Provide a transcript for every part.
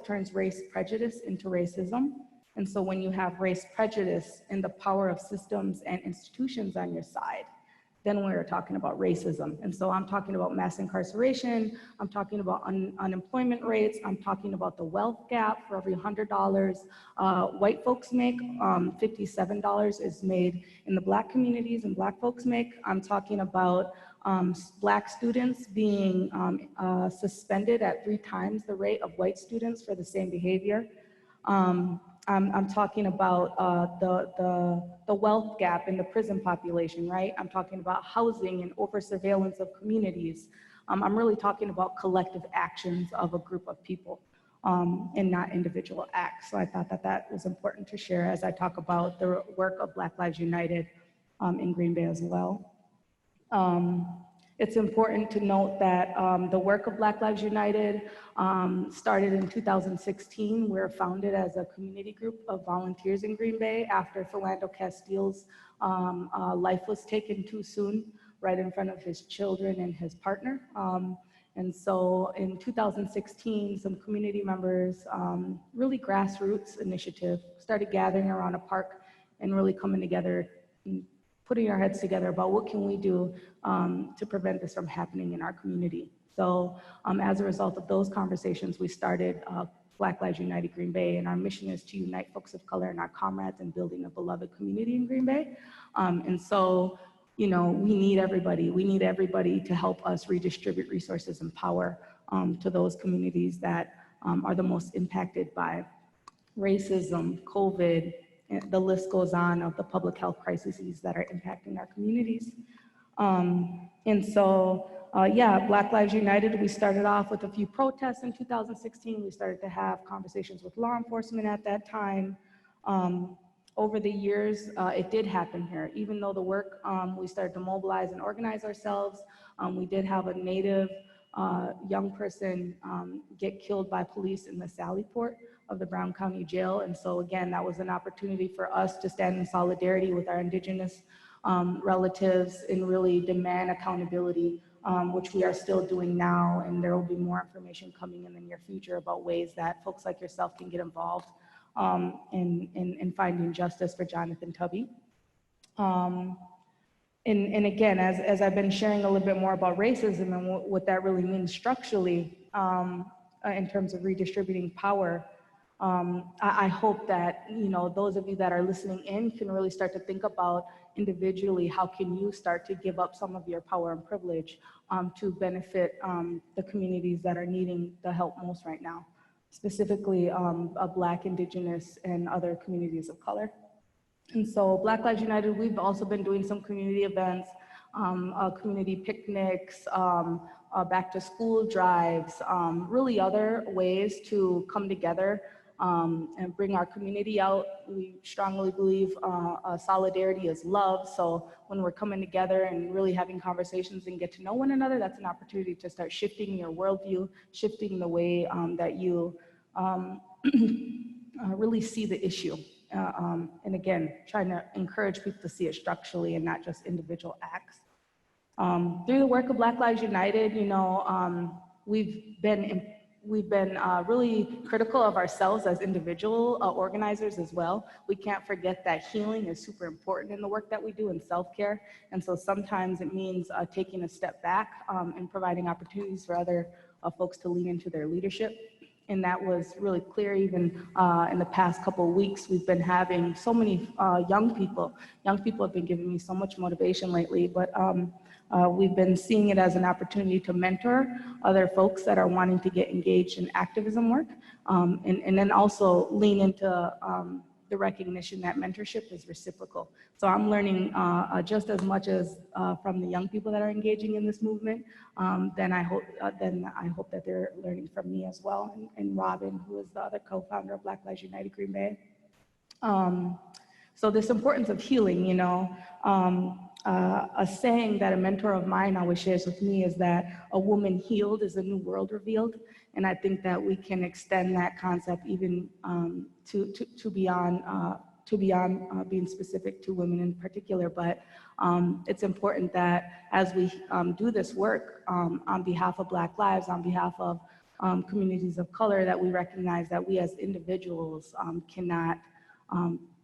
turns race prejudice into racism. And so when you have race prejudice and the power of systems and institutions on your side, then we're talking about racism. And so I'm talking about mass incarceration, I'm talking about unemployment rates, I'm talking about the wealth gap. For every $100 white folks make, $57 is made in the Black communities and Black folks make. I'm talking about Black students being suspended at 3 times the rate of white students for the same behavior. I'm talking about the wealth gap in the prison population, right? I'm talking about housing and over surveillance of communities. I'm really talking about collective actions of a group of people and not individual acts. So I thought that that was important to share as I talk about the work of Black Lives United in Green Bay as well. It's important to note that the work of Black Lives United started in 2016. We were founded as a community group of volunteers in Green Bay after Philando Castile's life was taken too soon, right in front of his children and his partner. And so in 2016, some community members, really grassroots initiative, started gathering around a park and really coming together, putting our heads together about what can we do to prevent this from happening in our community. So as a result of those conversations, we started Black Lives United Green Bay, and our mission is to unite folks of color and our comrades in building a beloved community in Green Bay. And so, you know, we need everybody. We need everybody to help us redistribute resources and power to those communities that are the most impacted by racism, COVID, the list goes on of the public health crises that are impacting our communities. And so, yeah, Black Lives United, we started off with a few protests in 2016. We started to have conversations with law enforcement at that time. Over the years, it did happen here. Even though the work, we started to mobilize and organize ourselves, we did have a Native young person get killed by police in the Sally Port of the Brown County Jail. And so again, that was an opportunity for us to stand in solidarity with our Indigenous relatives and really demand accountability, which we are still doing now. And there will be more information coming in the near future about ways that folks like yourself can get involved in finding justice for Jonathan Tubby. And again, as I've been sharing a little bit more about racism and what that really means structurally in terms of redistributing power, I hope that, you know, those of you that are listening in can really start to think about individually, how can you start to give up some of your power and privilege to benefit the communities that are needing the help most right now, specifically Black, Indigenous, and other communities of color. And so Black Lives United, we've also been doing some community events, community picnics, back to school drives, really other ways to come together and bring our community out. We strongly believe solidarity is love. So when we're coming together and really having conversations and get to know one another, that's an opportunity to start shifting your worldview, shifting the way that you really see the issue. And again, trying to encourage people to see it structurally and not just individual acts. Through the work of Black Lives United, you know, we've been really critical of ourselves as individual organizers as well. We can't forget that healing is super important in the work that we do in self-care. And so sometimes it means taking a step back and providing opportunities for other folks to lean into their leadership. And that was really clear even in the past couple of weeks. We've been having so many young people. Young people have been giving me so much motivation lately, but we've been seeing it as an opportunity to mentor other folks that are wanting to get engaged in activism work, and then also lean into the recognition that mentorship is reciprocal. So I'm learning just as much as from the young people that are engaging in this movement, then I hope that they're learning from me as well, and Robin, who is the other co-founder of Black Lives United Green Bay. So this importance of healing, you know, a saying that a mentor of mine always shares with me is that a woman healed is a new world revealed. And I think that we can extend that concept even to beyond being specific to women in particular. But it's important that as we do this work on behalf of Black lives, on behalf of communities of color, that we recognize that we as individuals cannot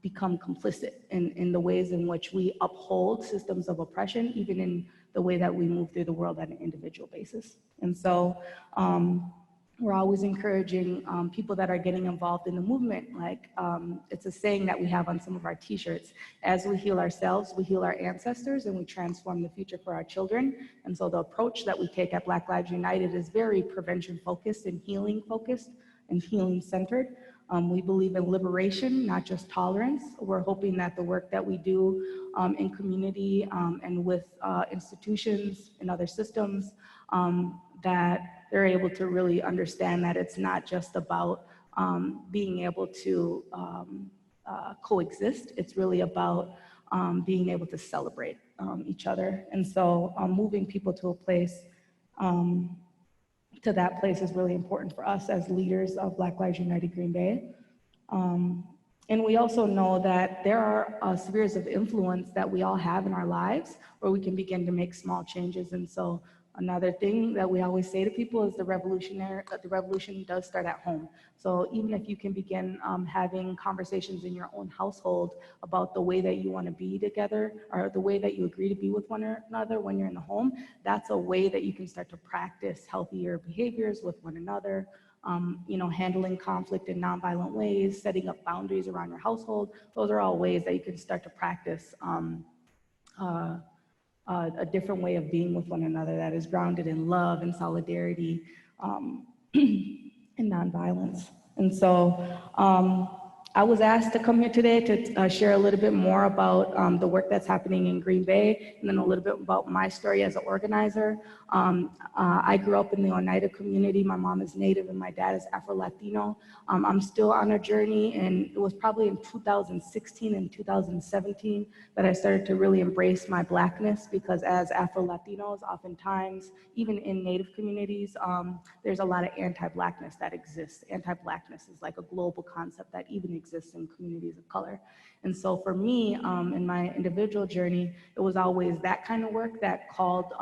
become complicit in the ways in which we uphold systems of oppression, even in the way that we move through the world at an individual basis. And so we're always encouraging people that are getting involved in the movement. Like it's a saying that we have on some of our t-shirts: as we heal ourselves, we heal our ancestors, and we transform the future for our children. And so the approach that we take at Black Lives United is very prevention focused and healing centered. We believe in liberation, not just tolerance. We're hoping that the work that we do in community and with institutions and other systems, that they're able to really understand that it's not just about being able to coexist. It's really about being able to celebrate each other. And so moving people to a place, to that place is really important for us as leaders of Black Lives United Green Bay. And we also know that there are spheres of influence that we all have in our lives where we can begin to make small changes. And so another thing that we always say to people is the revolution does start at home. So even if you can begin having conversations in your own household about the way that you want to be together, or the way that you agree to be with one another when you're in the home, that's a way that you can start to practice healthier behaviors with one another. Handling conflict in nonviolent ways, setting up boundaries around your household. Those are all ways that you can start to practice a different way of being with one another that is grounded in love and solidarity and nonviolence. And so I was asked to come here today to share a little bit more about the work that's happening in Green Bay, and then a little bit about my story as an organizer. I grew up in the Oneida community. My mom is Native and my dad is Afro-Latino. I'm still on a journey, and it was probably in 2016 and 2017 that I started to really embrace my Blackness, because as Afro-Latinos, oftentimes, even in Native communities, there's a lot of anti-Blackness that exists. Anti-Blackness is like a global concept that even exists in communities of color. And so for me, in my individual journey, it was always that kind of work that called,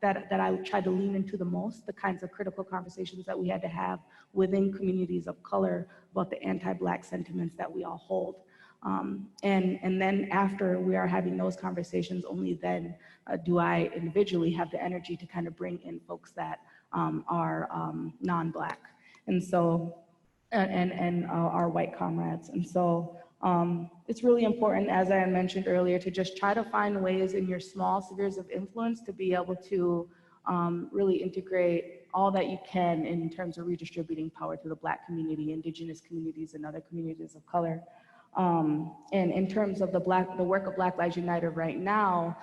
that I tried to lean into the most, the kinds of critical conversations that we had to have within communities of color about the anti-Black sentiments that we all hold. And then after we are having those conversations, only then do I individually have the energy to kind of bring in folks that are non-Black. And so, and our white comrades. And so it's really important, as I mentioned earlier, to just try to find ways in your small spheres of influence to be able to really integrate all that you can in terms of redistributing power to the Black community, Indigenous communities, and other communities of color. And in terms of the work of Black Lives United right now,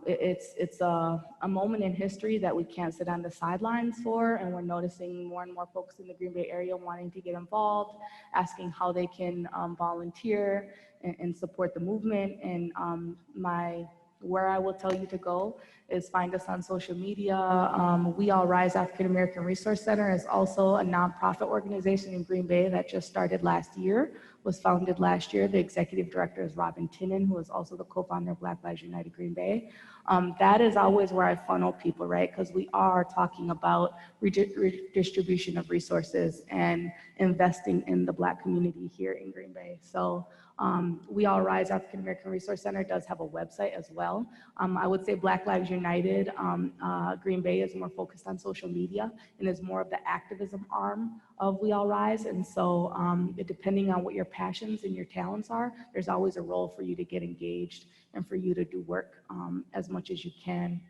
it's a moment in history that we can't sit on the sidelines for, and we're noticing more and more folks in the Green Bay area wanting to get involved, asking how they can volunteer and support the movement. And where I will tell you to go is find us on social media. We All Rise African American Resource Center is also a nonprofit organization in Green Bay that just started last year, was founded last year. The executive director is Robin Tinnen, who is also the co-founder of Black Lives United Green Bay. That is always where I funnel people, right? Because we are talking about redistribution of resources and investing in the Black community here in Green Bay. So We All Rise African American Resource Center does have a website as well. I would say Black Lives United Green Bay is more focused on social media and is more of the activism arm of We All Rise. And so depending on what your passions and your talents are, there's always a role for you to get engaged and for you to do work as much as you can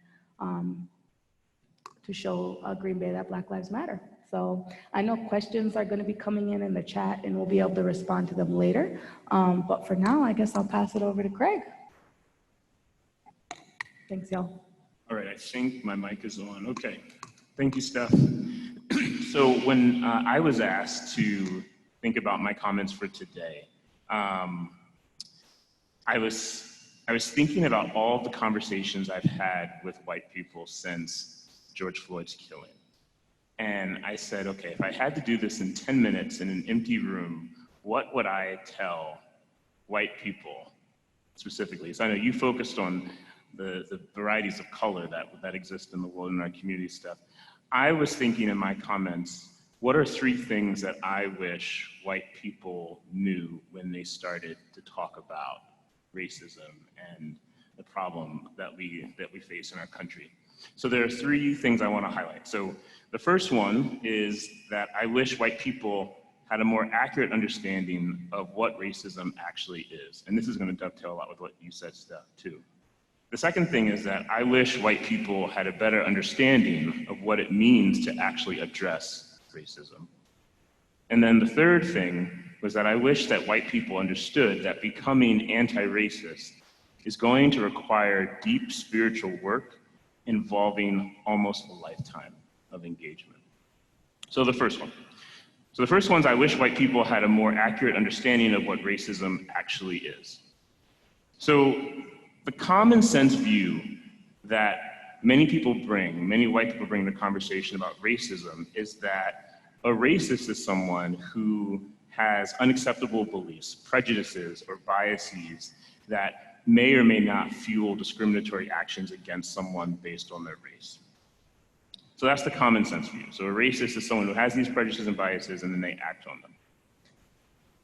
to show Green Bay that Black Lives Matter. So I know questions are going to be coming in the chat, and we'll be able to respond to them later. But for now, I guess I'll pass it over to Craig. Thanks, y'all. All right, I think my mic is on. Okay, thank you, Steph. So when I was asked to think about my comments for today, I was thinking about all the conversations I've had with white people since George Floyd's killing. And I said, okay, if I had to do this in 10 minutes in an empty room, what would I tell white people specifically? So I know you focused on the varieties of color that exist in the world in our community stuff. I was thinking in my comments, what are 3 things that I wish white people knew when they started to talk about racism and the problem that we face in our country? So there are 3 things I want to highlight. So the first one is that I wish white people had a more accurate understanding of what racism actually is. And this is going to dovetail a lot with what you said, Steph, too. The second thing is that I wish white people had a better understanding of what it means to actually address racism. And then the third thing was that I wish that white people understood that becoming anti-racist is going to require deep spiritual work involving almost a lifetime of engagement. So the first one. So the first one is I wish white people had a more accurate understanding of what racism actually is. So the common sense view that many white people bring to the conversation about racism is that a racist is someone who has unacceptable beliefs, prejudices, or biases that may or may not fuel discriminatory actions against someone based on their race. So that's the common sense view. So a racist is someone who has these prejudices and biases and then they act on them.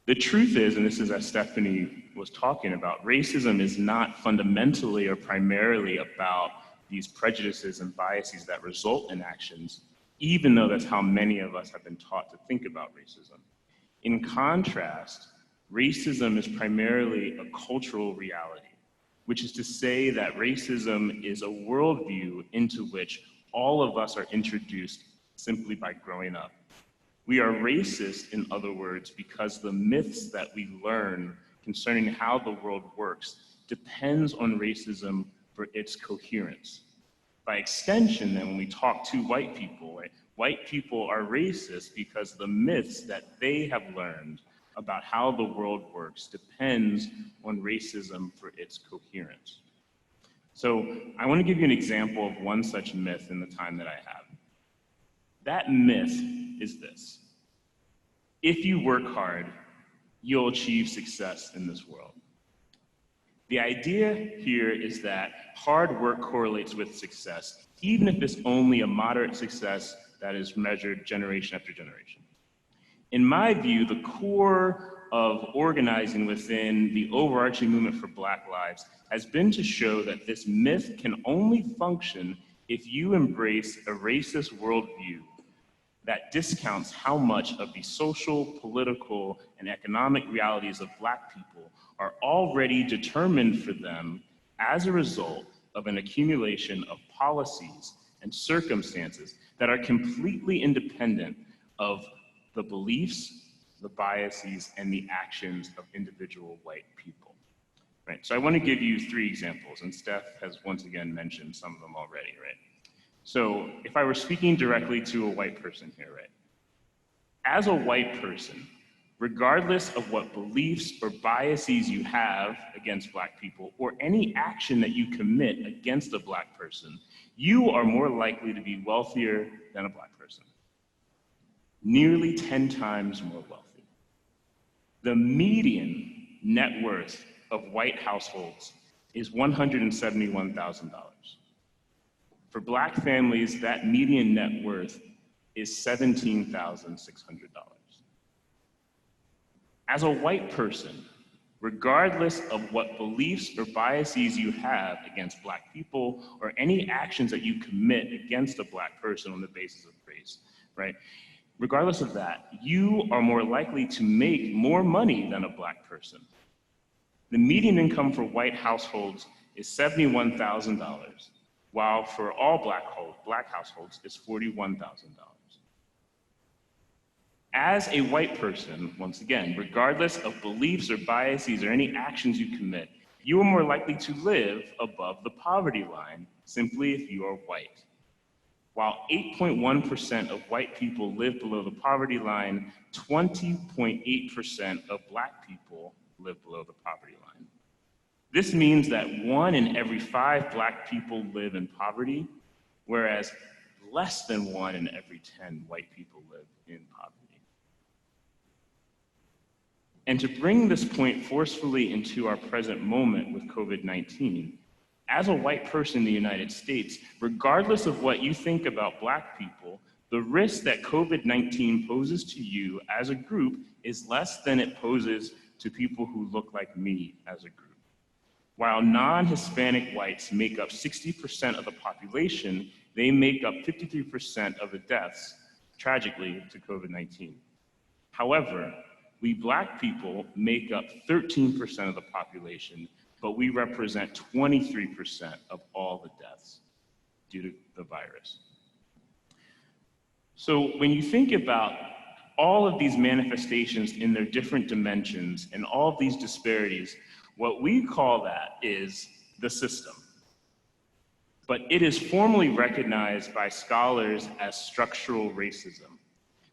The truth is, and this is as Stephanie was talking about, racism is not fundamentally or primarily about these prejudices and biases that result in actions, even though that's how many of us have been taught to think about racism. In contrast, racism is primarily a cultural reality, which is to say that racism is a worldview into which all of us are introduced simply by growing up. We are racist, in other words, because the myths that we learn concerning how the world works depends on racism for its coherence. By extension, then, when we talk to white people, right, white people are racist because the myths that they have learned about how the world works depends on racism for its coherence. So I want to give you an example of one such myth in the time that I have. That myth is this: if you work hard, you'll achieve success in this world. The idea here is that hard work correlates with success, even if it's only a moderate success that is measured generation after generation. In my view, the core of organizing within the overarching movement for Black lives has been to show that this myth can only function if you embrace a racist worldview that discounts how much of the social, political, and economic realities of Black people are already determined for them as a result of an accumulation of policies and circumstances that are completely independent of the beliefs, the biases, and the actions of individual white people. Right? So I want to give you 3 examples, and Steph has once again mentioned some of them already, right? So if I were speaking directly to a white person here, right? As a white person, regardless of what beliefs or biases you have against Black people or any action that you commit against a Black person, you are more likely to be wealthier than a Black person. Nearly 10 times more wealthy. The median net worth of white households is $171,000. For Black families, that median net worth is $17,600. As a white person, regardless of what beliefs or biases you have against Black people or any actions that you commit against a Black person on the basis of race, right? Regardless of that, you are more likely to make more money than a Black person. The median income for white households is $71,000, while for all Black households is $41,000. As a white person, once again, regardless of beliefs or biases or any actions you commit, you are more likely to live above the poverty line simply if you are white. While 8.1% of white people live below the poverty line, 20.8% of Black people live below the poverty line. This means that 1 in every 5 Black people live in poverty, whereas less than 1 in every 10 white people live in poverty. And to bring this point forcefully into our present moment with COVID-19, as a white person in the United States, regardless of what you think about Black people, the risk that COVID-19 poses to you as a group is less than it poses to people who look like me as a group. While non-Hispanic whites make up 60% of the population, they make up 53% of the deaths, tragically, to COVID-19. However, we Black people make up 13% of the population, but we represent 23% of all the deaths due to the virus. So when you think about all of these manifestations in their different dimensions and all of these disparities, what we call that is the system. But it is formally recognized by scholars as structural racism,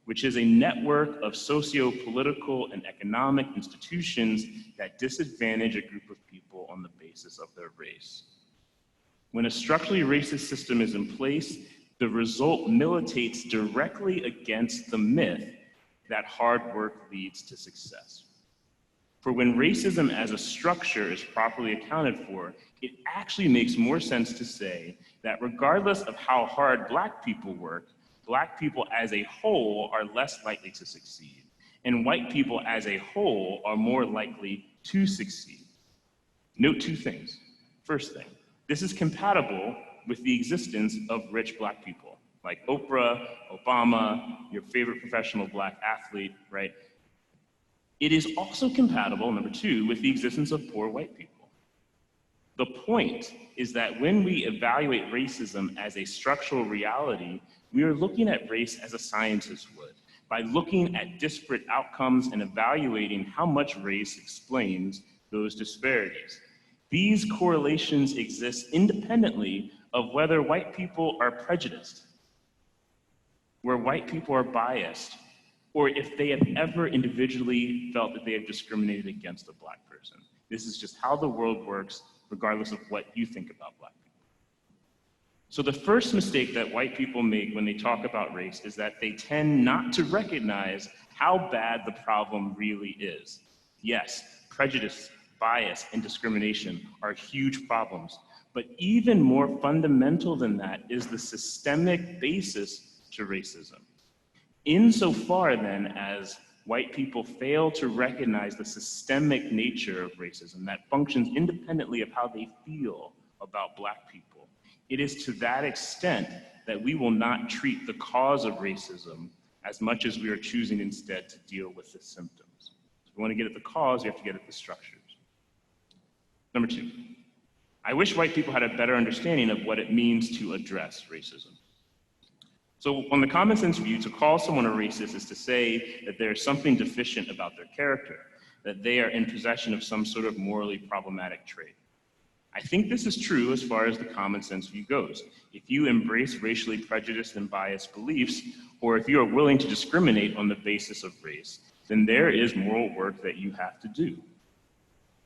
which is a network of socio-political and economic institutions that disadvantage a group of people on the basis of their race. When a structurally racist system is in place, the result militates directly against the myth that hard work leads to success. For when racism as a structure is properly accounted for, it actually makes more sense to say that regardless of how hard Black people work, Black people as a whole are less likely to succeed, and white people as a whole are more likely to succeed. Note two things. First thing, this is compatible with the existence of rich Black people, like Oprah, Obama, your favorite professional Black athlete, right? It is also compatible, number two, with the existence of poor white people. The point is that when we evaluate racism as a structural reality, we are looking at race as a scientist would, by looking at disparate outcomes and evaluating how much race explains those disparities. These correlations exist independently of whether white people are prejudiced, where white people are biased, or if they have ever individually felt that they have discriminated against a Black person. This is just how the world works, regardless of what you think about Black people. So the first mistake that white people make when they talk about race is that they tend not to recognize how bad the problem really is. Yes, prejudice, bias, and discrimination are huge problems, but even more fundamental than that is the systemic basis to racism. Insofar then as white people fail to recognize the systemic nature of racism that functions independently of how they feel about Black people, it is to that extent that we will not treat the cause of racism as much as we are choosing instead to deal with the symptoms. If we want to get at the cause, you have to get at the structures. Number two, I wish white people had a better understanding of what it means to address racism. So on the common sense view, to call someone a racist is to say that there's something deficient about their character, that they are in possession of some sort of morally problematic trait. I think this is true as far as the common sense view goes. If you embrace racially prejudiced and biased beliefs, or if you are willing to discriminate on the basis of race, then there is moral work that you have to do.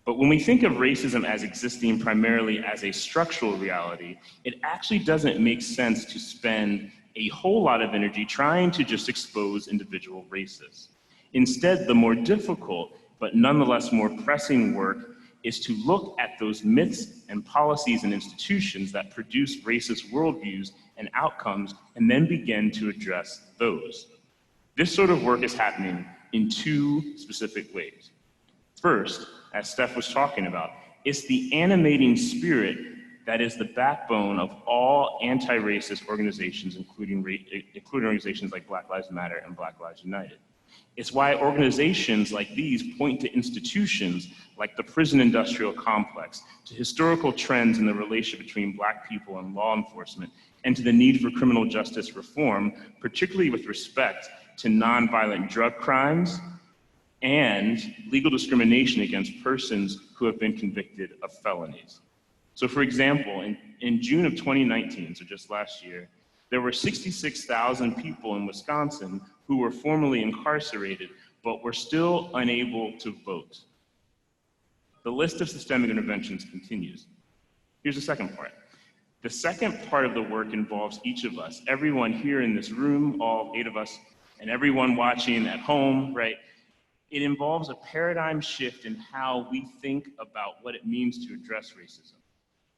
But when we think of racism as existing primarily as a structural reality, it actually doesn't make sense to spend a whole lot of energy trying to just expose individual races. Instead, the more difficult, but nonetheless more pressing work is to look at those myths and policies and institutions that produce racist worldviews and outcomes, and then begin to address those. This sort of work is happening in two specific ways. First, as Steph was talking about, it's the animating spirit that is the backbone of all anti-racist organizations, including organizations like Black Lives Matter and Black Lives United. It's why organizations like these point to institutions like the prison industrial complex, to historical trends in the relationship between Black people and law enforcement, and to the need for criminal justice reform, particularly with respect to nonviolent drug crimes and legal discrimination against persons who have been convicted of felonies. So for example, in June of 2019, so just last year, there were 66,000 people in Wisconsin who were formerly incarcerated, but were still unable to vote. The list of systemic interventions continues. Here's the second part. The second part of the work involves each of us, everyone here in this room, all 8 of us, and everyone watching at home, right? It involves a paradigm shift in how we think about what it means to address racism.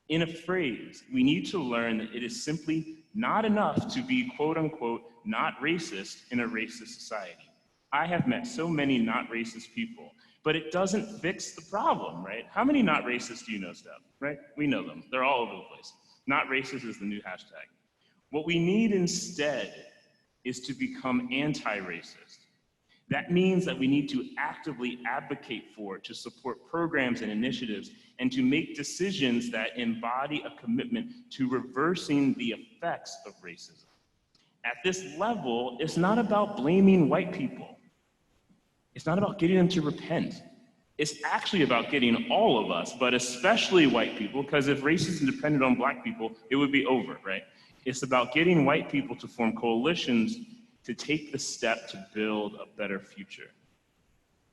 In a phrase, we need to learn that it is simply not enough to be quote unquote not racist in a racist society. I have met so many not racist people, but it doesn't fix the problem, right? How many not racist do you know, Steph? Right? We know them. They're all over the place. Not racist is the new hashtag. What we need instead is to become anti-racist. That means that we need to actively advocate for, to support programs and initiatives, and to make decisions that embody a commitment to reversing the effects of racism. At this level, it's not about blaming white people. It's not about getting them to repent. It's actually about getting all of us, but especially white people, because if racism depended on black people, it would be over, right? It's about getting white people to form coalitions to take the step to build a better future.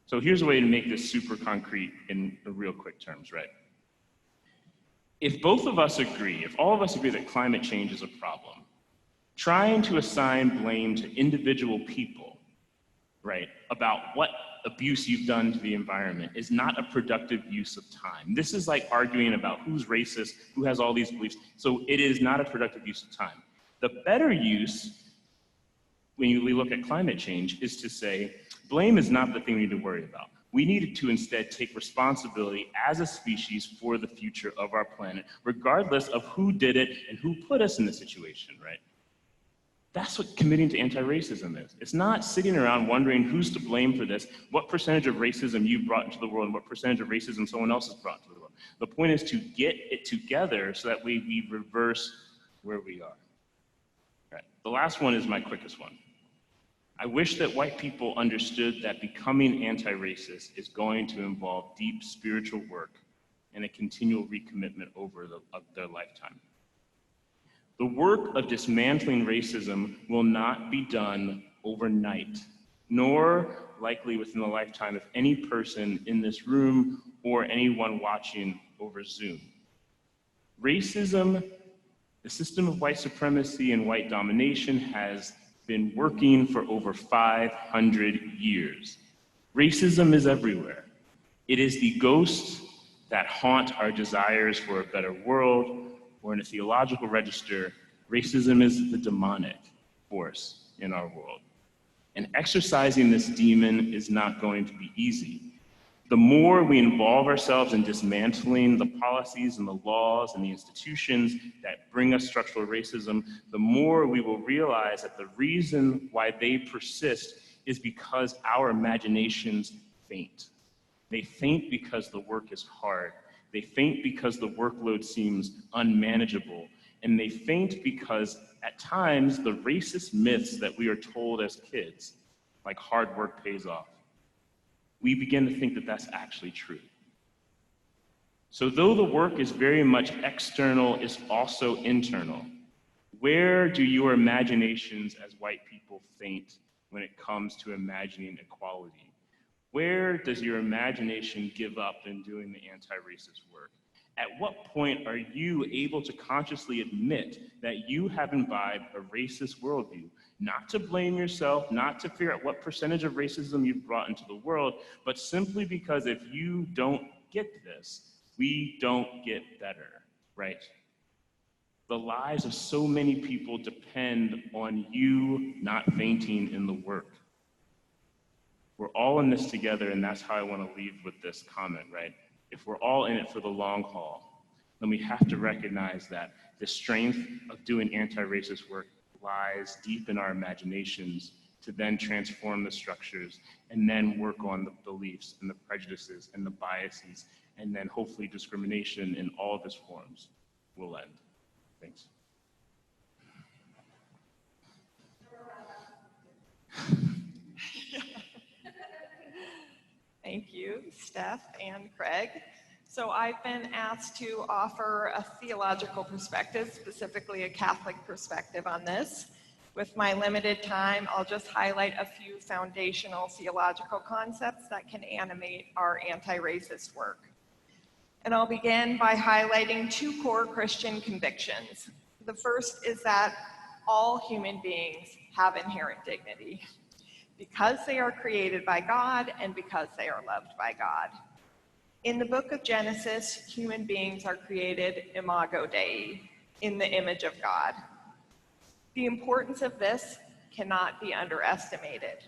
So here's a way to make this super concrete in real quick terms, right? If both of us agree, if all of us agree that climate change is a problem, trying to assign blame to individual people, right, about what abuse you've done to the environment is not a productive use of time. This is like arguing about who's racist, who has all these beliefs. So it is not a productive use of time. The better use, when we look at climate change, is to say, blame is not the thing we need to worry about. We need to instead take responsibility as a species for the future of our planet, regardless of who did it and who put us in the situation, right? That's what committing to anti-racism is. It's not sitting around wondering who's to blame for this, what percentage of racism you brought into the world, and what percentage of racism someone else has brought into the world. The point is to get it together so that we reverse where we are. Right. The last one is my quickest one. I wish that white people understood that becoming anti-racist is going to involve deep spiritual work and a continual recommitment over their lifetime. The work of dismantling racism will not be done overnight, nor likely within the lifetime of any person in this room or anyone watching over Zoom. Racism, the system of white supremacy and white domination, has been working for over 500 years. Racism is everywhere. It is the ghosts that haunt our desires for a better world, or in a theological register, racism is the demonic force in our world. And exorcising this demon is not going to be easy. The more we involve ourselves in dismantling the policies and the laws and the institutions that bring us structural racism, the more we will realize that the reason why they persist is because our imaginations faint. They faint because the work is hard. They faint because the workload seems unmanageable. And they faint because at times the racist myths that we are told as kids, like hard work pays off, we begin to think that that's actually true. So though the work is very much external, it's also internal. Where do your imaginations as white people faint when it comes to imagining equality? Where does your imagination give up in doing the anti-racist work? At what point are you able to consciously admit that you have imbibed a racist worldview? Not to blame yourself, not to figure out what percentage of racism you've brought into the world, but simply because if you don't get this, we don't get better, right? The lives of so many people depend on you not fainting in the work. We're all in this together, and that's how I want to leave with this comment, right? If we're all in it for the long haul, then we have to recognize that the strength of doing anti-racist work lies deep in our imaginations to then transform the structures and then work on the beliefs and the prejudices and the biases, and then hopefully discrimination in all of its forms will end. Thanks. Thank you, Steph and Craig. So I've been asked to offer a theological perspective, specifically a Catholic perspective on this. With my limited time, I'll just highlight a few foundational theological concepts that can animate our anti-racist work. And I'll begin by highlighting two core Christian convictions. The first is that all human beings have inherent dignity, because they are created by God and because they are loved by God. In the book of Genesis, human beings are created imago Dei, in the image of God. The importance of this cannot be underestimated.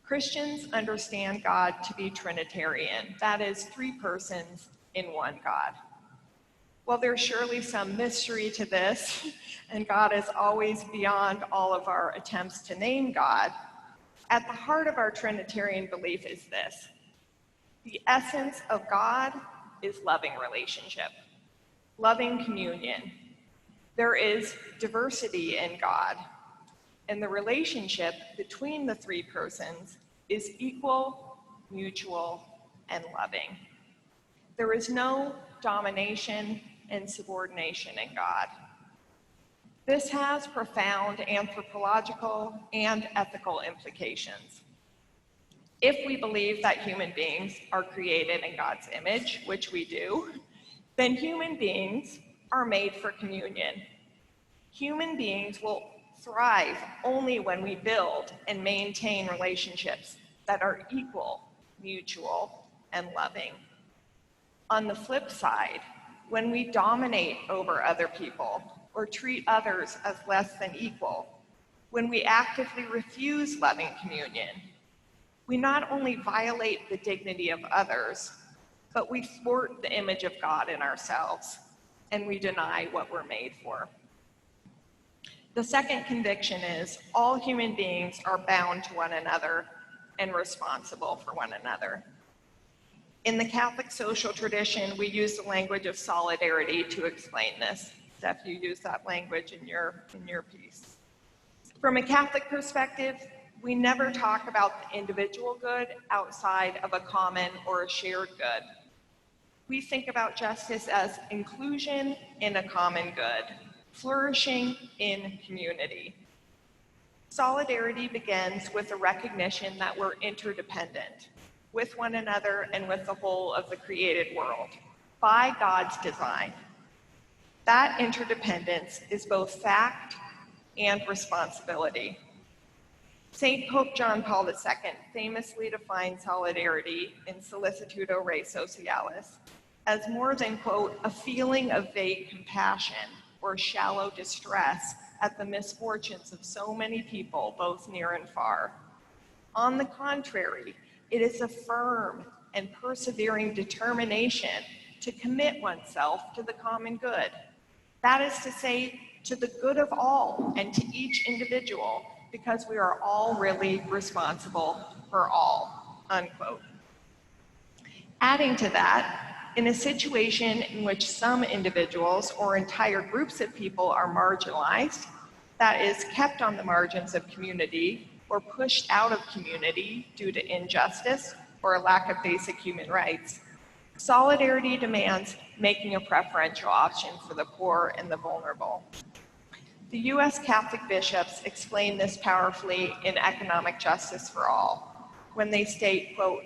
Christians understand God to be Trinitarian, that is, three persons in one God. While there's surely some mystery to this, and God is always beyond all of our attempts to name God, at the heart of our Trinitarian belief is this: the essence of God is loving relationship, loving communion. There is diversity in God, and the relationship between the three persons is equal, mutual, and loving. There is no domination and subordination in God. This has profound anthropological and ethical implications. If we believe that human beings are created in God's image, which we do, then human beings are made for communion. Human beings will thrive only when we build and maintain relationships that are equal, mutual, and loving. On the flip side, when we dominate over other people or treat others as less than equal, when we actively refuse loving communion, we not only violate the dignity of others, but we thwart the image of God in ourselves, and we deny what we're made for. The second conviction is all human beings are bound to one another and responsible for one another. In the Catholic social tradition, we use the language of solidarity to explain this. Steph, you use that language in your piece. From a Catholic perspective, we never talk about the individual good outside of a common or a shared good. We think about justice as inclusion in a common good, flourishing in community. Solidarity begins with a recognition that we're interdependent with one another and with the whole of the created world by God's design. That interdependence is both fact and responsibility. St. Pope John Paul II famously defined solidarity in Solicitudo Rei Socialis as more than, quote, a feeling of vague compassion or shallow distress at the misfortunes of so many people, both near and far. On the contrary, it is a firm and persevering determination to commit oneself to the common good. That is to say, to the good of all and to each individual, because we are all really responsible for all, unquote. Adding to that, in a situation in which some individuals or entire groups of people are marginalized, that is, kept on the margins of community or pushed out of community due to injustice or a lack of basic human rights, solidarity demands making a preferential option for the poor and the vulnerable. The U.S. Catholic bishops explain this powerfully in Economic Justice for All, when they state, quote,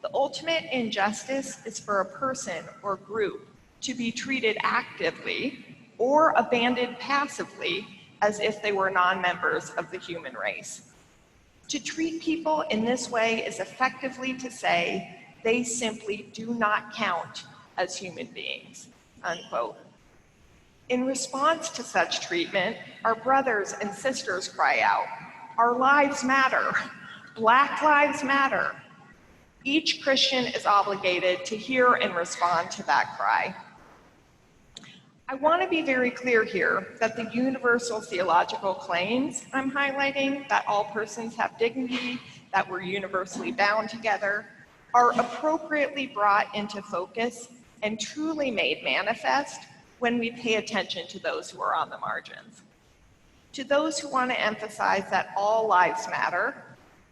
the ultimate injustice is for a person or group to be treated actively or abandoned passively as if they were non-members of the human race. To treat people in this way is effectively to say they simply do not count as human beings, unquote. In response to such treatment, our brothers and sisters cry out, our lives matter, Black lives matter. Each Christian is obligated to hear and respond to that cry. I want to be very clear here that the universal theological claims I'm highlighting, that all persons have dignity, that we're universally bound together, are appropriately brought into focus and truly made manifest when we pay attention to those who are on the margins. To those who want to emphasize that all lives matter,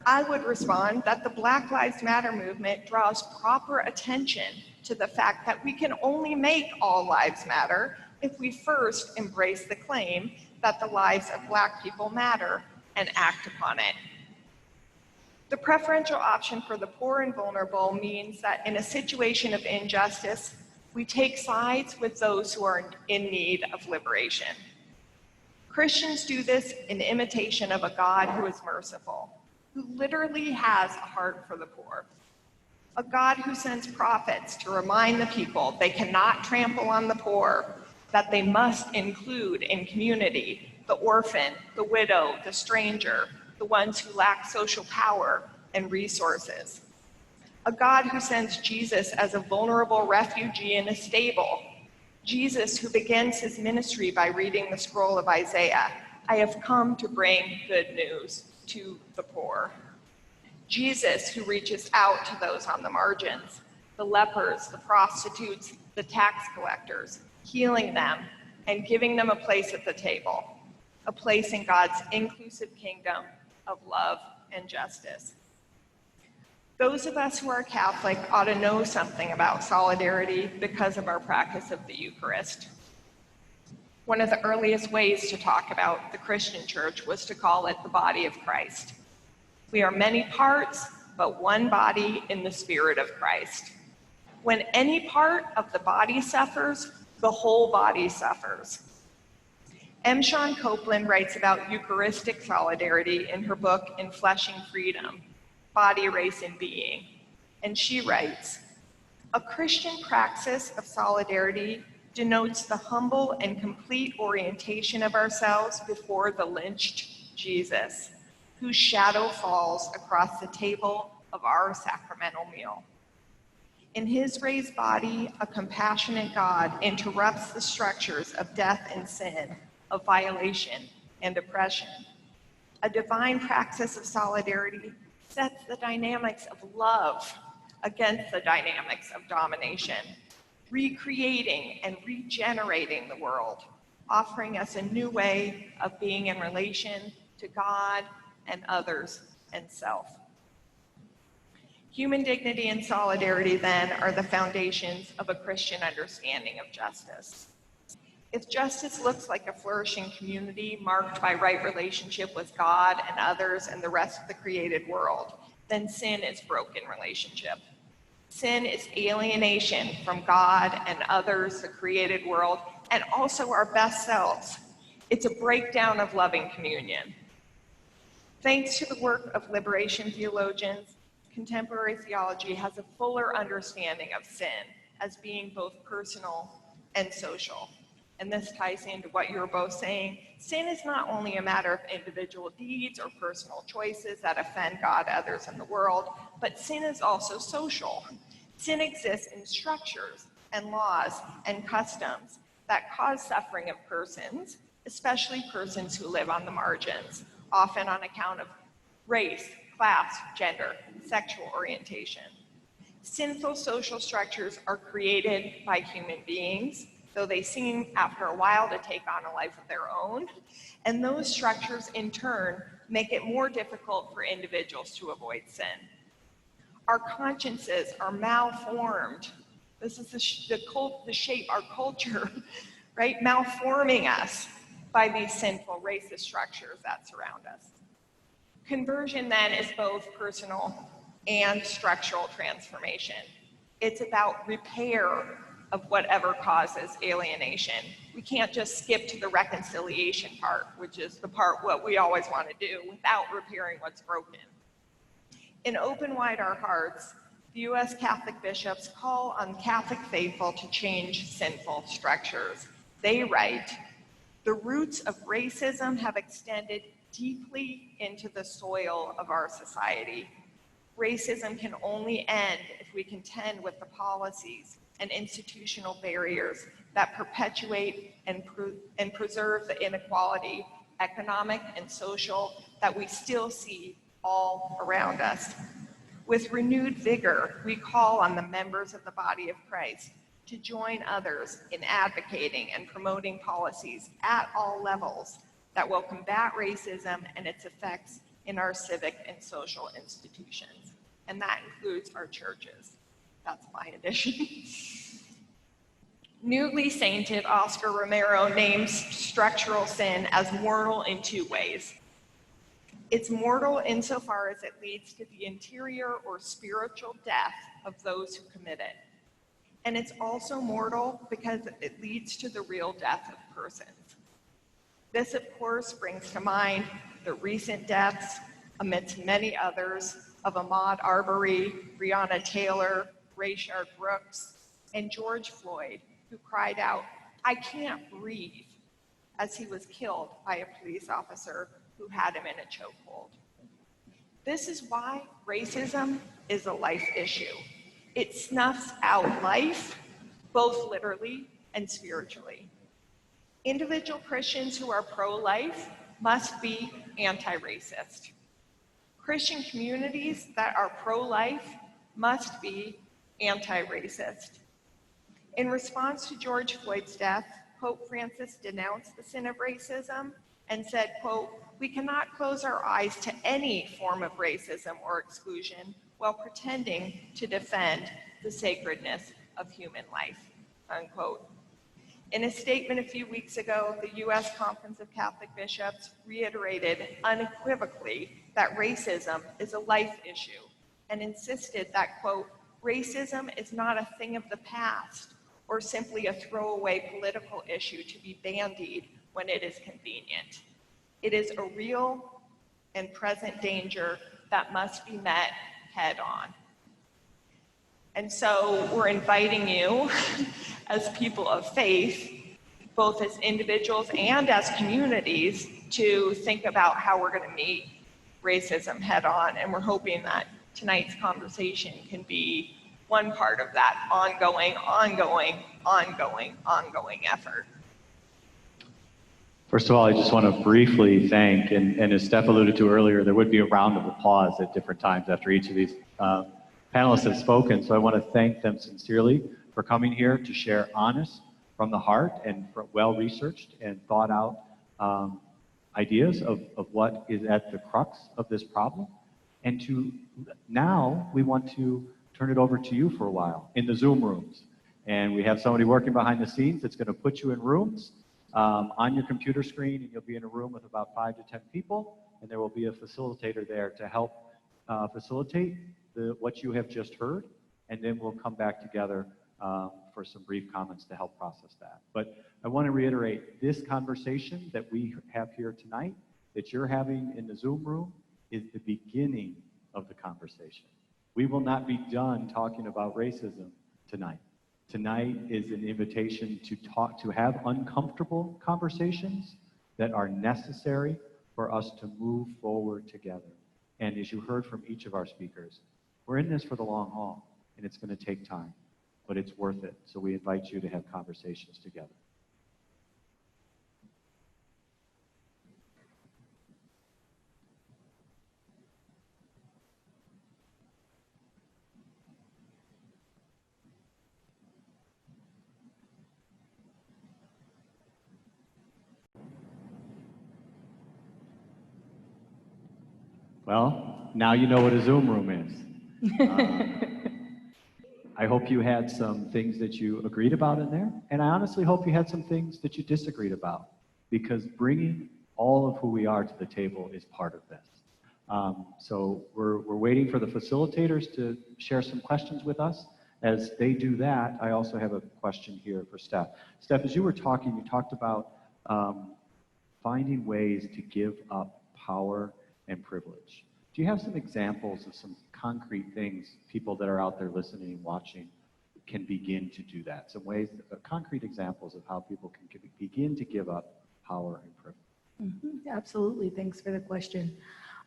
I would respond that the Black Lives Matter movement draws proper attention to the fact that we can only make all lives matter if we first embrace the claim that the lives of Black people matter and act upon it. The preferential option for the poor and vulnerable means that in a situation of injustice, we take sides with those who are in need of liberation. Christians do this in imitation of a God who is merciful, who literally has a heart for the poor. A God who sends prophets to remind the people they cannot trample on the poor, that they must include in community the orphan, the widow, the stranger, the ones who lack social power and resources. A God who sends Jesus as a vulnerable refugee in a stable. Jesus who begins his ministry by reading the scroll of Isaiah, I have come to bring good news to the poor. Jesus who reaches out to those on the margins, the lepers, the prostitutes, the tax collectors, healing them and giving them a place at the table, a place in God's inclusive kingdom of love and justice. Those of us who are Catholic ought to know something about solidarity because of our practice of the Eucharist. One of the earliest ways to talk about the Christian church was to call it the body of Christ. We are many parts, but one body in the spirit of Christ. When any part of the body suffers, the whole body suffers. M. Sean Copeland writes about Eucharistic solidarity in her book, Enfleshing Freedom, Body, Race, and Being. And she writes, a Christian praxis of solidarity denotes the humble and complete orientation of ourselves before the lynched Jesus, whose shadow falls across the table of our sacramental meal. In his raised body, a compassionate God interrupts the structures of death and sin, of violation and oppression. A divine praxis of solidarity sets the dynamics of love against the dynamics of domination, recreating and regenerating the world, offering us a new way of being in relation to God and others and self. Human dignity and solidarity, then, are the foundations of a Christian understanding of justice. If justice looks like a flourishing community marked by right relationship with God and others and the rest of the created world, then sin is broken relationship. Sin is alienation from God and others, the created world, and also our best selves. It's a breakdown of loving communion. Thanks to the work of liberation theologians, contemporary theology has a fuller understanding of sin as being both personal and social. And this ties into what you were both saying. Sin is not only a matter of individual deeds or personal choices that offend God, others, and the world, but sin is also social. Sin exists in structures and laws and customs that cause suffering of persons, especially persons who live on the margins, often on account of race, class, gender, sexual orientation. Sinful social structures are created by human beings, though they seem after a while to take on a life of their own. And those structures in turn make it more difficult for individuals to avoid sin. Our consciences are malformed. This is the shape, our culture, right? Malforming us by these sinful racist structures that surround us. Conversion then is both personal and structural transformation. It's about repair of whatever causes alienation. We can't just skip to the reconciliation part, which is the part what we always want to do, without repairing what's broken. In Open Wide Our Hearts, the U.S. Catholic bishops call on Catholic faithful to change sinful structures. They write, the roots of racism have extended deeply into the soil of our society. Racism can only end if we contend with the policies and institutional barriers that perpetuate and preserve the inequality, economic and social, that we still see all around us. With renewed vigor, we call on the members of the body of Christ to join others in advocating and promoting policies at all levels that will combat racism and its effects in our civic and social institutions. And that includes our churches. That's my addition. Newly sainted Oscar Romero names structural sin as mortal in two ways. It's mortal insofar as it leads to the interior or spiritual death of those who commit it. And it's also mortal because it leads to the real death of persons. This, of course, brings to mind the recent deaths, amidst many others, of Ahmaud Arbery, Breonna Taylor, Rayshard Brooks, and George Floyd, who cried out, "I can't breathe," as he was killed by a police officer who had him in a chokehold. This is why racism is a life issue. It snuffs out life, both literally and spiritually. Individual Christians who are pro-life must be anti-racist. Christian communities that are pro-life must be anti-racist. In response to George Floyd's death, Pope Francis denounced the sin of racism and said, quote, "We cannot close our eyes to any form of racism or exclusion while pretending to defend the sacredness of human life," unquote. In a statement a few weeks ago, the U.S. Conference of Catholic Bishops reiterated unequivocally that racism is a life issue and insisted that, quote, "Racism is not a thing of the past or simply a throwaway political issue to be bandied when it is convenient. It is a real and present danger that must be met head on." And so we're inviting you as people of faith, both as individuals and as communities, to think about how we're going to meet racism head on. And we're hoping that tonight's conversation can be one part of that ongoing effort. First of all, I just want to briefly thank, and as Steph alluded to earlier, there would be a round of applause at different times after each of these panelists have spoken. So I want to thank them sincerely for coming here to share honest, from the heart, and well-researched and thought out ideas of what is at the crux of this problem. And now we want to turn it over to you for a while in the Zoom rooms. And we have somebody working behind the scenes that's going to put you in rooms on your computer screen, and you'll be in a room with about 5 to 10 people, and there will be a facilitator there to help facilitate what you have just heard, and then we'll come back together for some brief comments to help process that. But I want to reiterate, this conversation that we have here tonight, that you're having in the Zoom room, is the beginning of the conversation. We will not be done talking about racism tonight. Tonight is an invitation to have uncomfortable conversations that are necessary for us to move forward together. And as you heard from each of our speakers, we're in this for the long haul, and it's going to take time, but it's worth it. So we invite you to have conversations together. Well, now you know what a Zoom room is. I hope you had some things that you agreed about in there, and I honestly hope you had some things that you disagreed about, because bringing all of who we are to the table is part of this. So we're waiting for the facilitators to share some questions with us. As they do that, I also have a question here for Steph. Steph, as you were talking, you talked about finding ways to give up power and privilege. Do you have some examples of some concrete things people that are out there listening and watching can begin to do that? Some ways, concrete examples of how people can begin to give up power and privilege. Mm-hmm. Absolutely. Thanks for the question.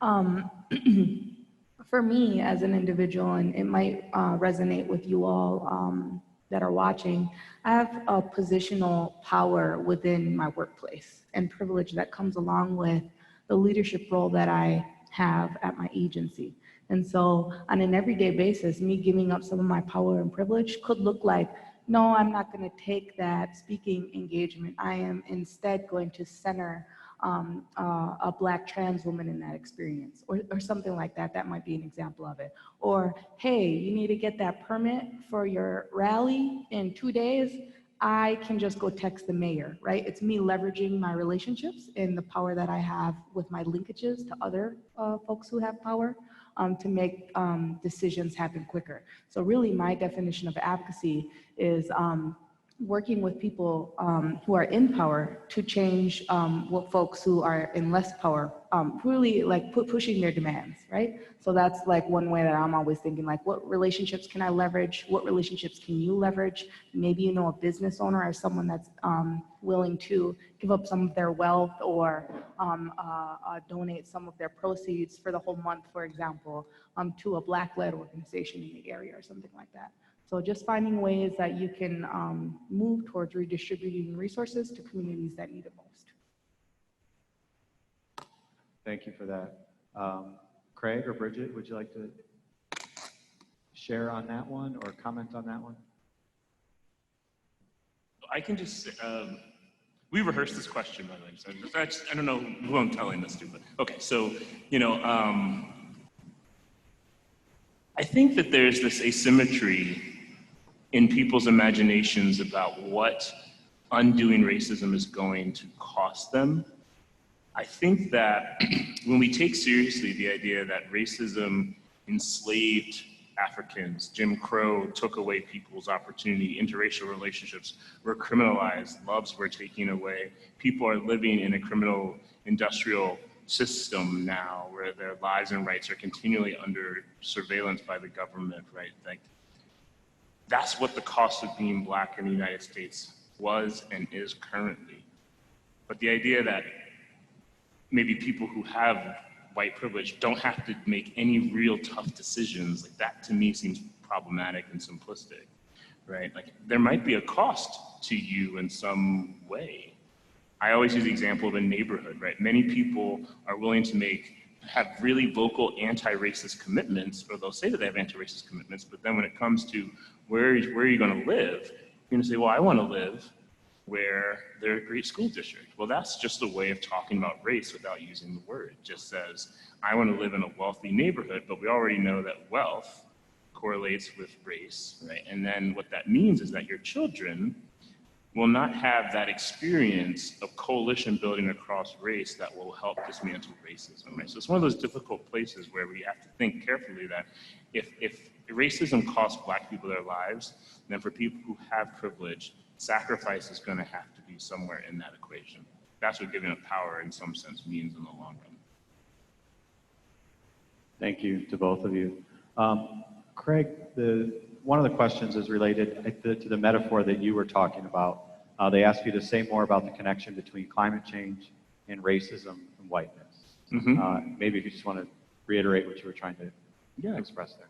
For me as an individual, and it might resonate with you all that are watching, I have a positional power within my workplace and privilege that comes along with the leadership role that I have at my agency. And so on an everyday basis, me giving up some of my power and privilege could look like, no, I'm not going to take that speaking engagement. I am instead going to center a Black trans woman in that experience, or something like that. That might be an example of it. Or, hey, you need to get that permit for your rally in 2 days. I can just go text the mayor, right? It's me leveraging my relationships and the power that I have with my linkages to other folks who have power to make decisions happen quicker. So really my definition of advocacy is working with people who are in power to change what folks who are in less power really like pushing their demands, right? So that's like one way that I'm always thinking, like, what relationships can I leverage? What relationships can you leverage? Maybe you know a business owner or someone that's willing to give up some of their wealth or donate some of their proceeds for the whole month, for example, to a Black-led organization in the area or something like that. So just finding ways that you can move towards redistributing resources to communities that need it most. Thank you for that. Craig or Bridget, would you like to share on that one or comment on that one? I can just, we rehearsed this question, by the way, so I don't know who I'm telling this to, but okay, so, you know, I think that there's this asymmetry in people's imaginations about what undoing racism is going to cost them. I think that when we take seriously the idea that racism enslaved Africans, Jim Crow took away people's opportunity, interracial relationships were criminalized, loves were taken away, people are living in a criminal industrial system now where their lives and rights are continually under surveillance by the government, right? Like, that's what the cost of being Black in the United States was and is currently. But the idea that maybe people who have white privilege don't have to make any real tough decisions, like that to me seems problematic and simplistic, right? Like there might be a cost to you in some way. I always use the example of a neighborhood, right? Many people are willing to have really vocal anti-racist commitments, or they'll say that they have anti-racist commitments, but then when it comes to where are you gonna live, you're gonna say, well, I wanna live where they're a great school district. Well, that's just a way of talking about race without using the word. It just says, I want to live in a wealthy neighborhood, but we already know that wealth correlates with race, right? And then what that means is that your children will not have that experience of coalition building across race that will help dismantle racism, right? So it's one of those difficult places where we have to think carefully that if racism costs Black people their lives, then for people who have privilege, sacrifice is going to have to be somewhere in that equation. That's what giving up power in some sense means in the long run. Thank you to both of you. Craig, one of the questions is related to the metaphor that you were talking about. They asked you to say more about the connection between climate change and racism and whiteness. Mm-hmm. Maybe if you just want to reiterate what you were trying to express there.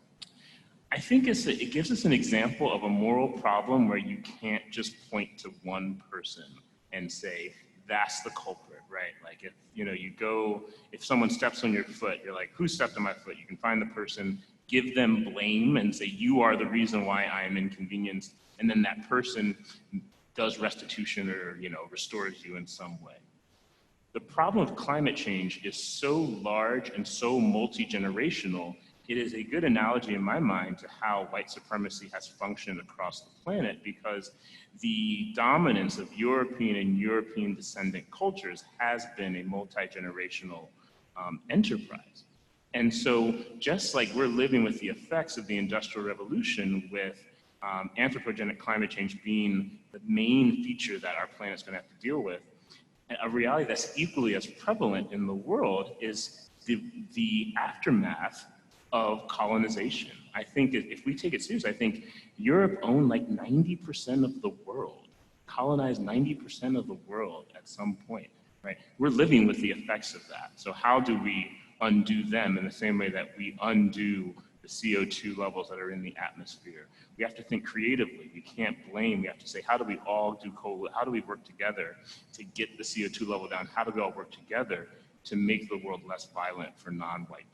I think it gives us an example of a moral problem where you can't just point to one person and say, that's the culprit, right? Like if someone steps on your foot, you're like, who stepped on my foot? You can find the person, give them blame and say, you are the reason why I am inconvenienced. And then that person does restitution or, restores you in some way. The problem of climate change is so large and so multi-generational. It is a good analogy in my mind to how white supremacy has functioned across the planet, because the dominance of European and European descendant cultures has been a multi-generational enterprise. And so just like we're living with the effects of the Industrial Revolution with anthropogenic climate change being the main feature that our planet's gonna have to deal with, a reality that's equally as prevalent in the world is the aftermath of colonization. I think if we take it seriously, I think Europe owned like 90% of the world, colonized 90% of the world at some point, right? We're living with the effects of that. So how do we undo them in the same way that we undo the CO2 levels that are in the atmosphere? We have to think creatively. We can't blame. We have to say, how do we all how do we work together to get the CO2 level down? How do we all work together to make the world less violent for non-white people?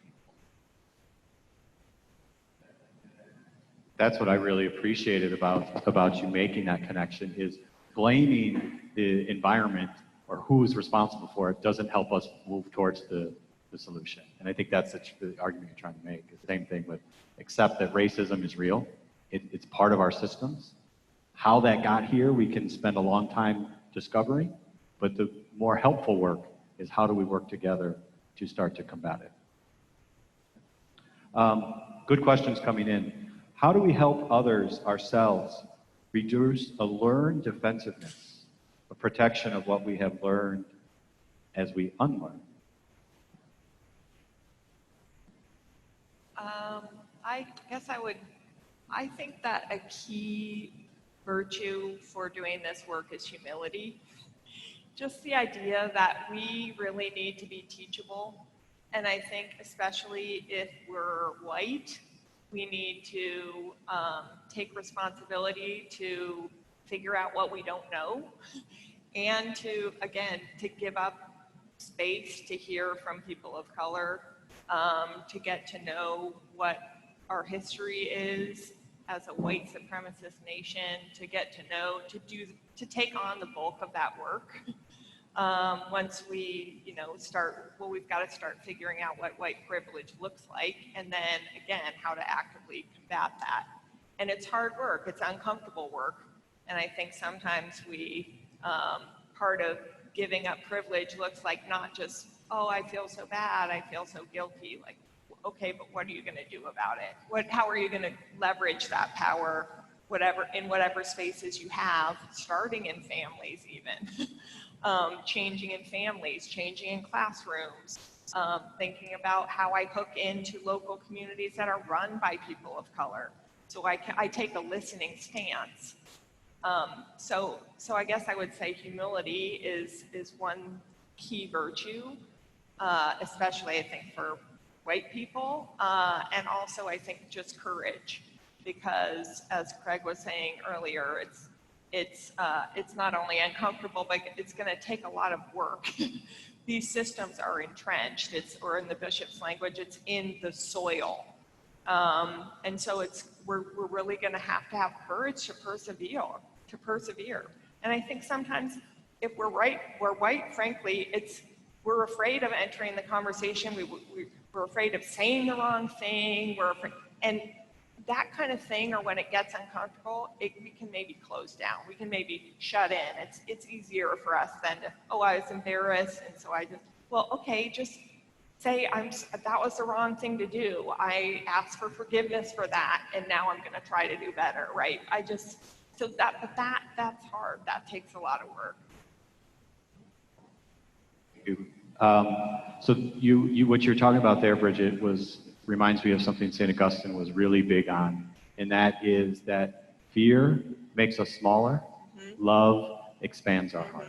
That's what I really appreciated about you making that connection, is blaming the environment or who's responsible for it doesn't help us move towards the solution. And I think that's the argument you're trying to make. It's the same thing with accept that racism is real. It's part of our systems. How that got here, we can spend a long time discovering, but the more helpful work is how do we work together to start to combat it. Good questions coming in. How do we help others, ourselves, reduce a learned defensive,ness, a protection of what we have learned as we unlearn? I guess I think that a key virtue for doing this work is humility. Just the idea that we really need to be teachable. And I think especially if we're white, we need to take responsibility to figure out what we don't know and to, again, to give up space to hear from people of color, to get to know what our history is as a white supremacist nation, to get to know, to take on the bulk of that work. Once we, we've got to start figuring out what white privilege looks like, and then again, how to actively combat that. And it's hard work, it's uncomfortable work, and I think sometimes part of giving up privilege looks like not just, oh, I feel so bad, I feel so guilty, like, okay, but what are you going to do about it? How are you going to leverage that power, in whatever spaces you have, starting in families even, changing in families, changing in classrooms, thinking about how I hook into local communities that are run by people of color. So I take a listening stance. So I guess I would say humility is one key virtue, especially I think for white people, and also I think just courage, because as Craig was saying earlier, it's not only uncomfortable, but it's going to take a lot of work. These systems are entrenched. Or in the bishop's language, it's in the soil, and so we're really going to have courage to persevere. And I think sometimes if we're white, frankly, we're afraid of entering the conversation. We're afraid of saying the wrong thing. And that kind of thing, or when it gets uncomfortable, we can maybe close down. We can maybe shut in. It's easier for us than to, oh, I was embarrassed, and so I just, well, okay, just say that was the wrong thing to do. I asked for forgiveness for that, and now I'm going to try to do better, right? That's hard. That takes a lot of work. So what you're talking about there, Bridget, reminds me of something St. Augustine was really big on, and that is that fear makes us smaller, love expands our heart.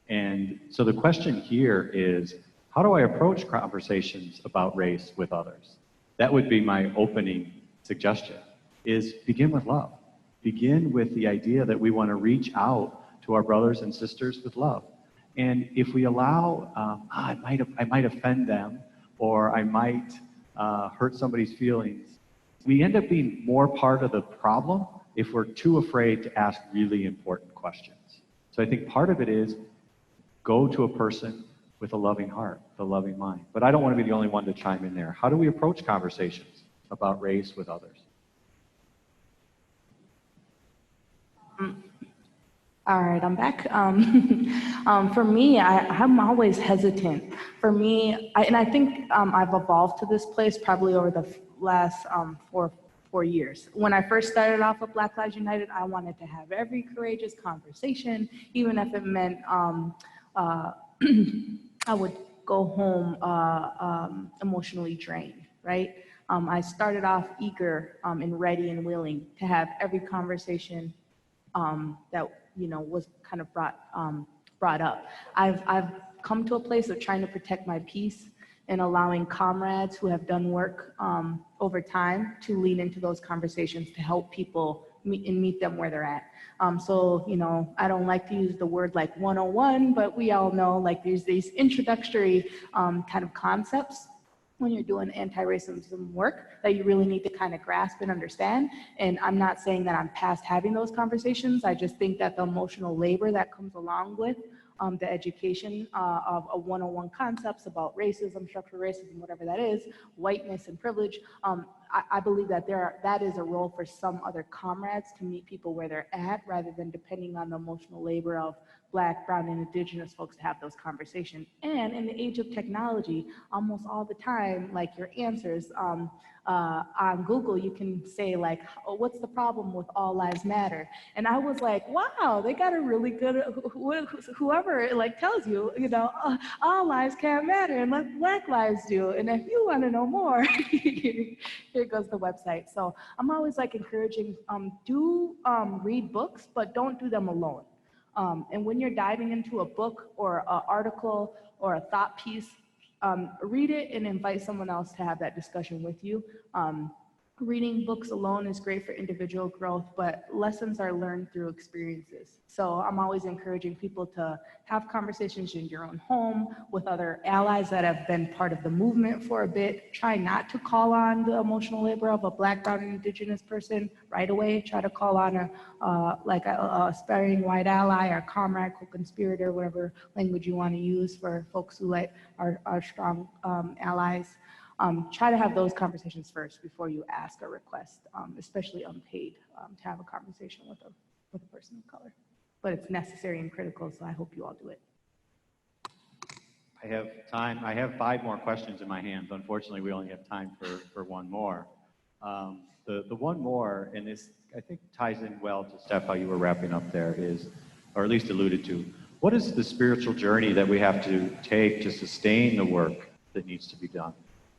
And so the question here is, how do I approach conversations about race with others? That would be my opening suggestion, is begin with love. Begin with the idea that we want to reach out to our brothers and sisters with love. And if we allow, I might offend them, or I might hurt somebody's feelings, we end up being more part of the problem if we're too afraid to ask really important questions. So I think part of it is go to a person with a loving heart, a loving mind. But I don't want to be the only one to chime in there. How do we approach conversations about race with others? All right, I'm back. For me, I'm always hesitant. For me, I think I've evolved to this place probably over the last 4 years. When I first started off with Black Lives United, I wanted to have every courageous conversation, even if it meant I would go home emotionally drained, right? I started off eager and ready and willing to have every conversation that was kind of brought up. I've come to a place of trying to protect my peace and allowing comrades who have done work over time to lean into those conversations to help people meet them where they're at. So I don't like to use the word like 101, but we all know like there's these introductory kind of concepts when you're doing anti-racism work that you really need to kind of grasp and understand. And I'm not saying that I'm past having those conversations. I just think that the emotional labor that comes along with the education of a 101 concepts about racism, structural racism, whatever that is, whiteness and privilege, I believe that that is a role for some other comrades to meet people where they're at, rather than depending on the emotional labor of Black, Brown, and Indigenous folks to have those conversations. And in the age of technology, almost all the time, like your answers on Google, you can say like, oh, what's the problem with All Lives Matter? And I was like, wow, they got a really good, whoever like tells you, all lives can't matter unless Black lives do. And if you want to know more, here goes the website. So I'm always like encouraging, do read books, but don't do them alone. And when you're diving into a book or an article or a thought piece, read it and invite someone else to have that discussion with you. Reading books alone is great for individual growth, but lessons are learned through experiences. So I'm always encouraging people to have conversations in your own home with other allies that have been part of the movement for a bit. Try not to call on the emotional labor of a Black, Brown, and Indigenous person right away. Try to call on a aspiring white ally or comrade, co-conspirator, whatever language you want to use for folks who are strong allies. Try to have those conversations first before you ask or request, especially unpaid, to have a conversation with a person of color. But it's necessary and critical, so I hope you all do it. I have time. I have 5 more questions in my hands. Unfortunately, we only have time for one more. The one more, and this I think ties in well to Steph, how you were wrapping up there, is, or at least alluded to, what is the spiritual journey that we have to take to sustain the work that needs to be done?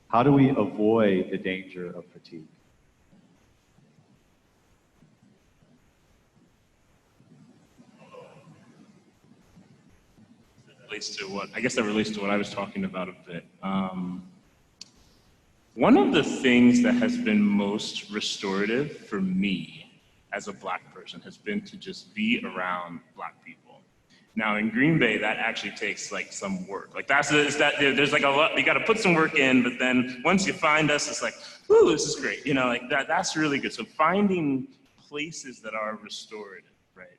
How do we avoid the danger of fatigue? I guess that relates to what I was talking about a bit. One of the things that has been most restorative for me as a Black person has been to just be around Black people. Now in Green Bay, that actually takes like some work. Like there's like a lot, you got to put some work in, but then once you find us, it's like, whoo, this is great. That's really good. So finding places that are restorative, right?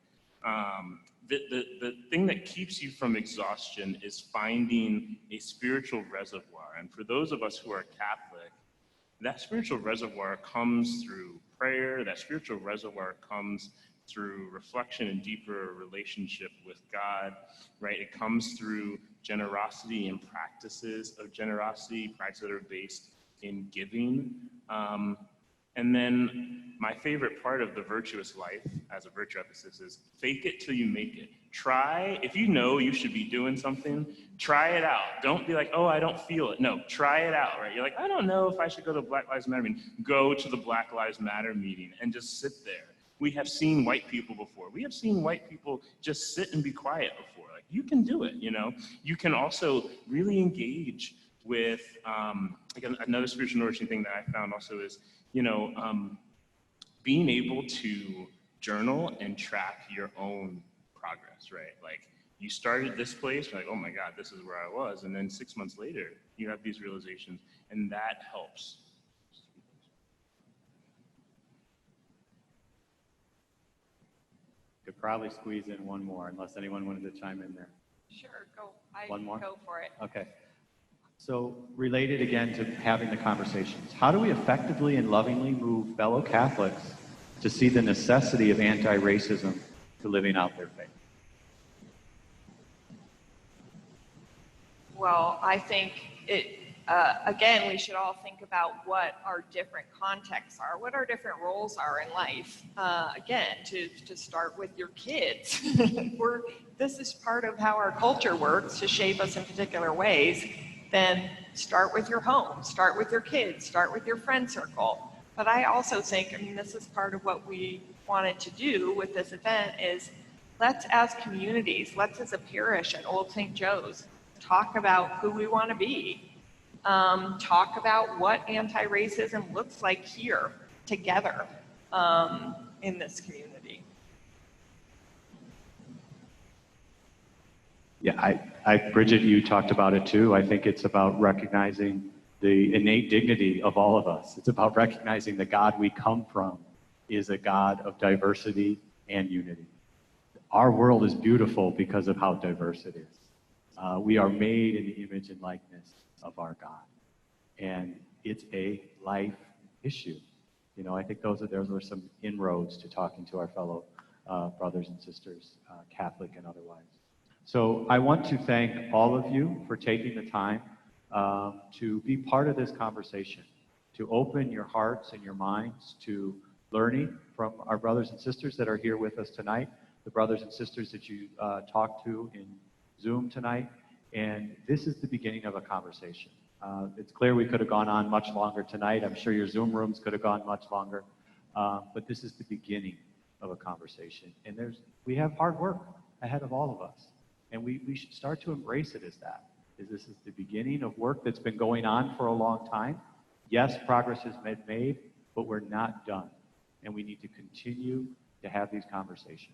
The thing that keeps you from exhaustion is finding a spiritual reservoir. And for those of us who are Catholic, that spiritual reservoir comes through prayer, that spiritual reservoir comes through reflection and deeper relationship with God, right? It comes through generosity and practices of generosity, practices that are based in giving. And then my favorite part of the virtuous life as a virtue ethicist is fake it till you make it. Try, if you know you should be doing something, try it out. Don't be like, oh, I don't feel it. No, try it out, right? You're like, I don't know if I should go to Black Lives Matter meeting. Go to the Black Lives Matter meeting and just sit there. We have seen white people before. We have seen white people just sit and be quiet before. Like, you can do it, You can also really engage with, another spiritual nourishing thing that I found also is, being able to journal and track your own progress, right? Like, you started this place, you're like, oh my God, this is where I was. And then 6 months later, you have these realizations, and that helps. Could probably squeeze in one more, unless anyone wanted to chime in there. Sure, go. One more? Go for it. Okay. So related again to having the conversations, how do we effectively and lovingly move fellow Catholics to see the necessity of anti-racism to living out their faith? Well, I think again, we should all think about what our different contexts are, what our different roles are in life. Again, to start with your kids. This is part of how our culture works to shape us in particular ways. Then start with your home, start with your kids, start with your friend circle. But I also think, this is part of what we wanted to do with this event is let's as communities, let's as a parish at Old St. Joe's, talk about who we want to be. Talk about what anti-racism looks like here together in this community. Yeah, Bridget, you talked about it too. I think it's about recognizing the innate dignity of all of us. It's about recognizing the God we come from is a God of diversity and unity. Our world is beautiful because of how diverse it is. We are made in the image and likeness of our God. And it's a life issue. I think those are some inroads to talking to our fellow brothers and sisters, Catholic and otherwise. So I want to thank all of you for taking the time to be part of this conversation, to open your hearts and your minds to learning from our brothers and sisters that are here with us tonight, the brothers and sisters that you talked to in Zoom tonight. And this is the beginning of a conversation. It's clear we could have gone on much longer tonight. I'm sure your Zoom rooms could have gone much longer. But this is the beginning of a conversation. And we have hard work ahead of all of us. And we should start to embrace it as that. This is the beginning of work that's been going on for a long time. Yes, progress has been made, but we're not done. And we need to continue to have these conversations.